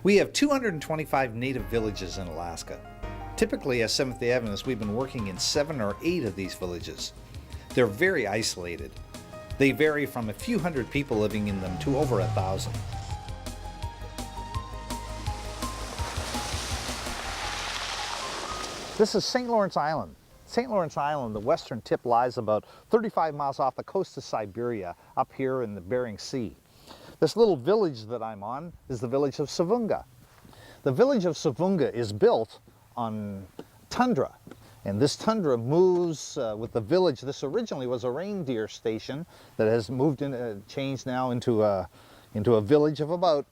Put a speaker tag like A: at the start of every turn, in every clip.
A: We have 225 native villages in Alaska. Typically as Seventh-day Adventists, we've been working in 7 or 8 of these villages. They're very isolated. They vary from a few hundred people living in them to over 1,000. This is St. Lawrence Island. St. Lawrence Island, the western tip, lies about 35 miles off the coast of Siberia, up here in the Bering Sea. This little village that I'm on is the village of Savunga. The village of Savunga is built on tundra, and this tundra moves with the village. This originally was a reindeer station that has moved in, changed now into a village of about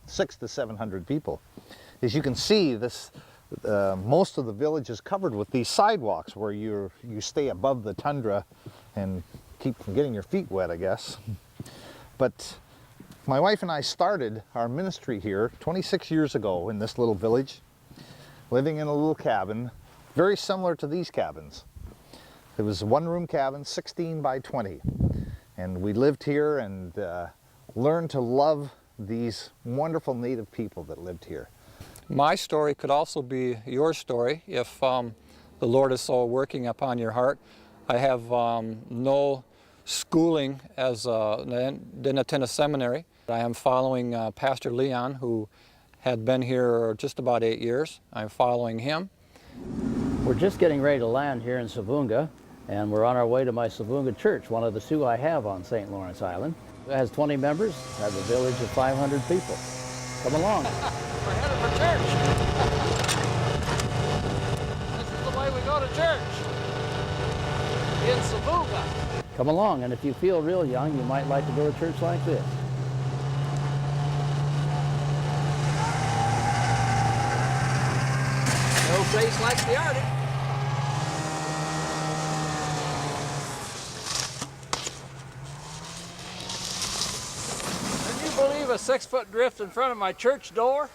A: 600 to 700 people. As you can see, this most of the village is covered with these sidewalks where you stay above the tundra and keep from getting your feet wet, I guess. But my wife and I started our ministry here 26 years ago in this little village, living in a little cabin, very similar to these cabins. It was a one-room cabin, 16 by 20. And we lived here and learned to love these wonderful native people that lived here.
B: My story could also be your story if the Lord is so working upon your heart. I have no schooling didn't attend a seminary. I am following Pastor Leon, who had been here just about 8 years. I'm following him.
C: We're just getting ready to land here in Savunga, and we're on our way to my Savunga church, one of the 2 I have on St. Lawrence Island. It has 20 members, has a village of 500 people. Come along.
D: We're headed for church. This is the way we go to church, in Savunga.
C: Come along, and if you feel real young, you might like to go to church like this.
D: No place like the Arctic. Can you believe a 6-foot drift in front of my church door?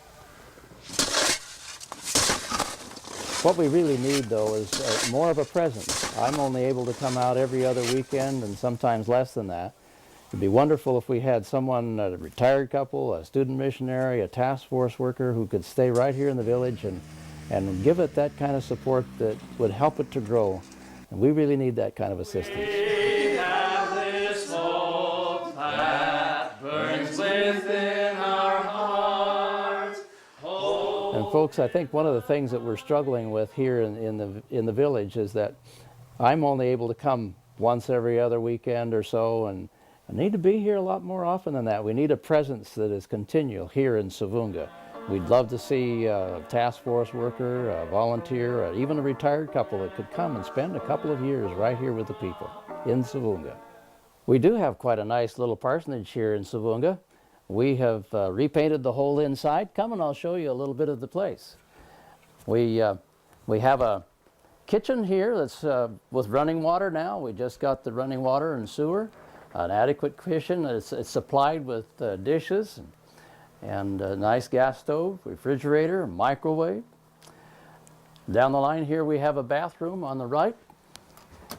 C: What we really need, though, is more of a presence. I'm only able to come out every other weekend and sometimes less than that. It'd be wonderful if we had someone, a retired couple, a student missionary, a task force worker who could stay right here in the village and give it that kind of support that would help it to grow. And we really need that kind of assistance.
E: We have this hope that burns within our hearts.
C: And folks, I think one of the things that we're struggling with here in the village is that I'm only able to come once every other weekend or so, and I need to be here a lot more often than that. We need a presence that is continual here in Savunga. We'd love to see a task force worker, a volunteer, even a retired couple that could come and spend a couple of years right here with the people in Savunga. We do have quite a nice little parsonage here in Savunga. We have repainted the whole inside. Come and I'll show you a little bit of the place. We have a kitchen here that's with running water now. We just got the running water and sewer. An adequate kitchen. It's supplied with dishes and a nice gas stove, refrigerator, microwave. Down the line here we have a bathroom on the right.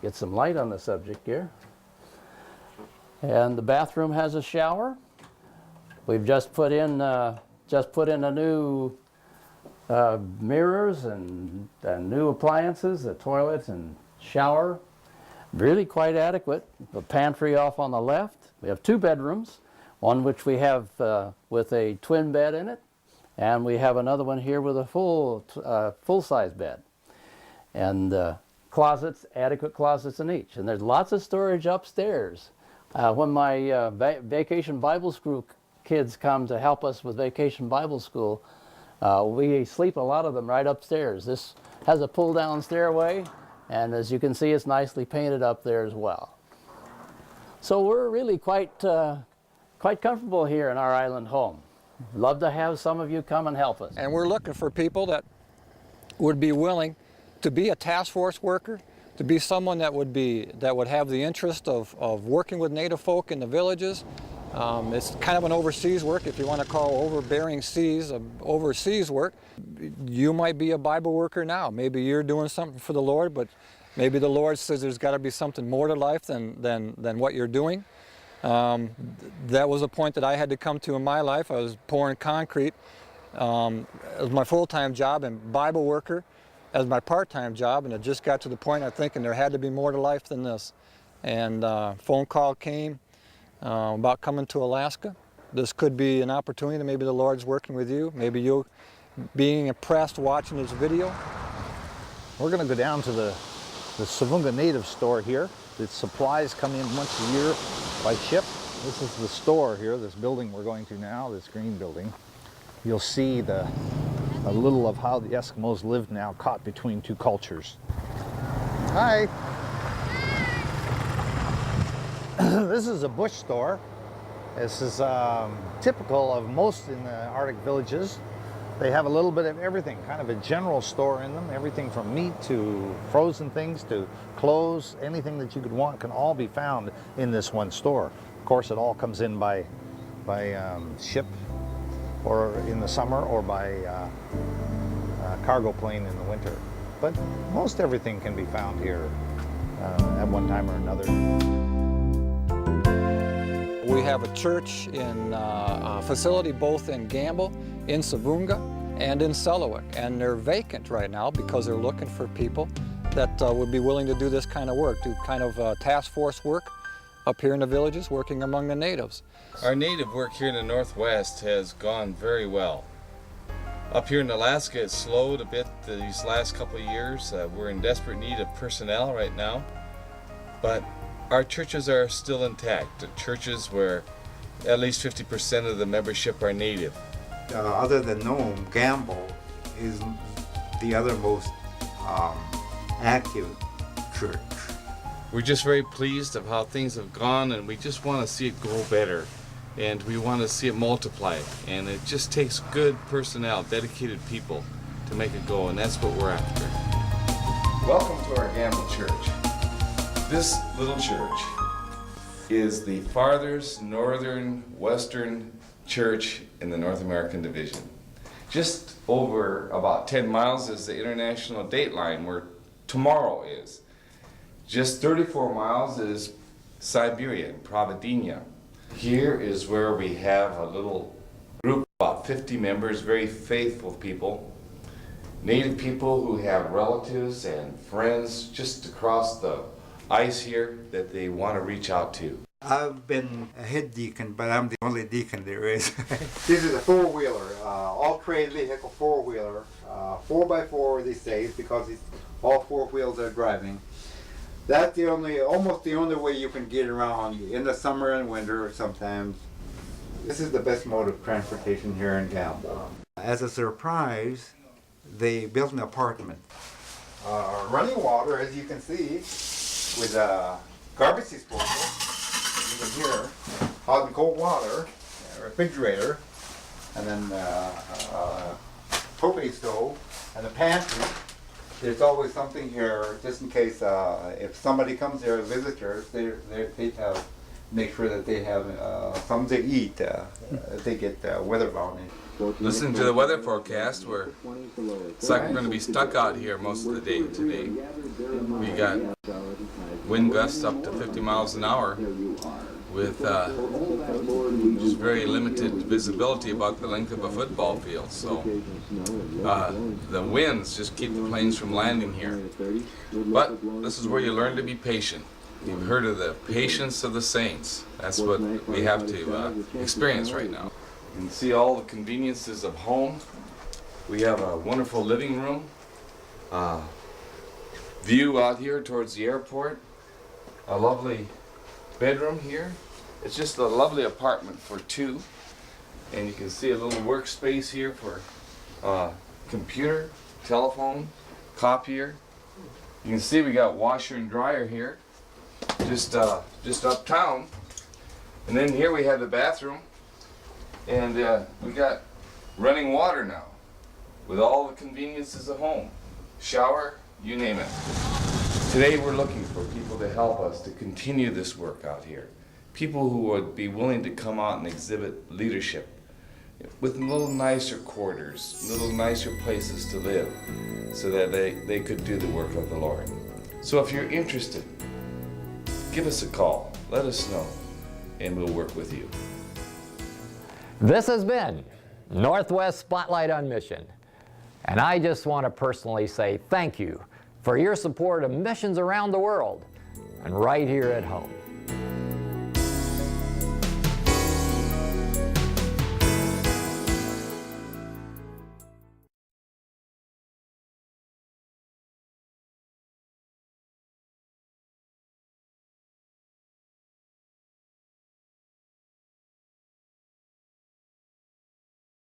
C: Get some light on the subject here. And the bathroom has a shower. We've just put in a new mirrors and new appliances, a toilet and shower. Really quite adequate. The pantry off on the left. We have 2 bedrooms, one which we have with a twin bed in it, and we have another one here with a full-size bed. And closets, adequate closets in each. And there's lots of storage upstairs. When my Vacation Bible School kids come to help us with Vacation Bible School, we sleep a lot of them right upstairs. This has a pull-down stairway, and as you can see, it's nicely painted up there as well. So we're really quite comfortable here in our island home. Love to have some of you come and help us.
B: And we're looking for people that would be willing to be a task force worker, to be someone that would have the interest of working with Native folk in the villages, It's kind of an overseas work, if you want to call overbearing seas overseas work. You might be a Bible worker now. Maybe you're doing something for the Lord, but maybe the Lord says there's got to be something more to life than what you're doing. That was a point that I had to come to in my life. I was pouring concrete as my full-time job and Bible worker as my part-time job, and it just got to the point I'm thinking there had to be more to life than this. And phone call came about coming to Alaska. This could be an opportunity. Maybe the Lord's working with you. Maybe you being impressed watching this video.
A: We're going to go down to the Savunga Native store here. The supplies come in once a year by ship. This is the store here, this building we're going to now, this green building. You'll see a little of how the Eskimos live now, caught between two cultures. Hi. This is a bush store. This is typical of most in the Arctic villages. They have a little bit of everything, kind of a general store in them. Everything from meat to frozen things to clothes, anything that you could want can all be found in this one store. Of course, it all comes in by ship, or in the summer, or by cargo plane in the winter. But most everything can be found here at one time or another.
B: We have a church in a facility both in Gamble, in Savunga, and in Selawik, and they're vacant right now because they're looking for people that would be willing to do this kind of work, do kind of task force work up here in the villages, working among the natives.
F: Our native work here in the Northwest has gone very well. Up here in Alaska, it's slowed a bit these last couple of years. We're in desperate need of personnel right now, but our churches are still intact. Churches where at least 50% of the membership are native.
G: Other than Nome, Gamble is the other most active church.
F: We're just very pleased of how things have gone, and we just want to see it go better, and we want to see it multiply, and it just takes good personnel, dedicated people to make it go, and that's what we're after.
H: Welcome to our Gamble Church. This little church is the farthest northern western church in the North American Division. Just over about 10 miles is the international date line where tomorrow is. Just 34 miles is Siberia, Providencia. Here is where we have a little group, about 50 members, very faithful people. Native people who have relatives and friends just across the ice here that they want to reach out to.
G: I've been a head deacon, but I'm the only deacon there is. This is a four-wheeler, all-terrain vehicle four-wheeler, 4x4 these days because all four wheels are driving. That's almost the only way you can get around in the summer and winter sometimes. This is the best mode of transportation here in Gamble. As a surprise, they built an apartment. Running water, as you can see, with a garbage disposal. You can hear hot and cold water, a refrigerator, and then propane stove, and a pantry. There's always something here, just in case if somebody comes here as visitors, they have make sure that they have something to eat. If they get weatherbound.
H: Listen to the weather forecast. It's like we're going to be stuck out here most of the day today. We got wind gusts up to 50 miles an hour with just very limited visibility about the length of a football field. So the winds just keep the planes from landing here. But this is where you learn to be patient. You've heard of the patience of the saints. That's what we have to experience right now. You can see all the conveniences of home. We have a wonderful living room, view out here towards the airport, a lovely bedroom here. It's just a lovely apartment for two, and you can see a little workspace here for computer, telephone, copier. You can see we got washer and dryer here, just uptown. And then here we have the bathroom, and we got running water now, with all the conveniences of home, shower, you name it. Today we're looking for people to help us to continue this work out here. people who would be willing to come out and exhibit leadership with little nicer quarters, little nicer places to live, so that they could do the work of the Lord. So if you're interested, give us a call, let us know, and we'll work with you.
I: This has been Northwest Spotlight on Mission, and I just want to personally say thank you for your support of missions around the world and right here at home.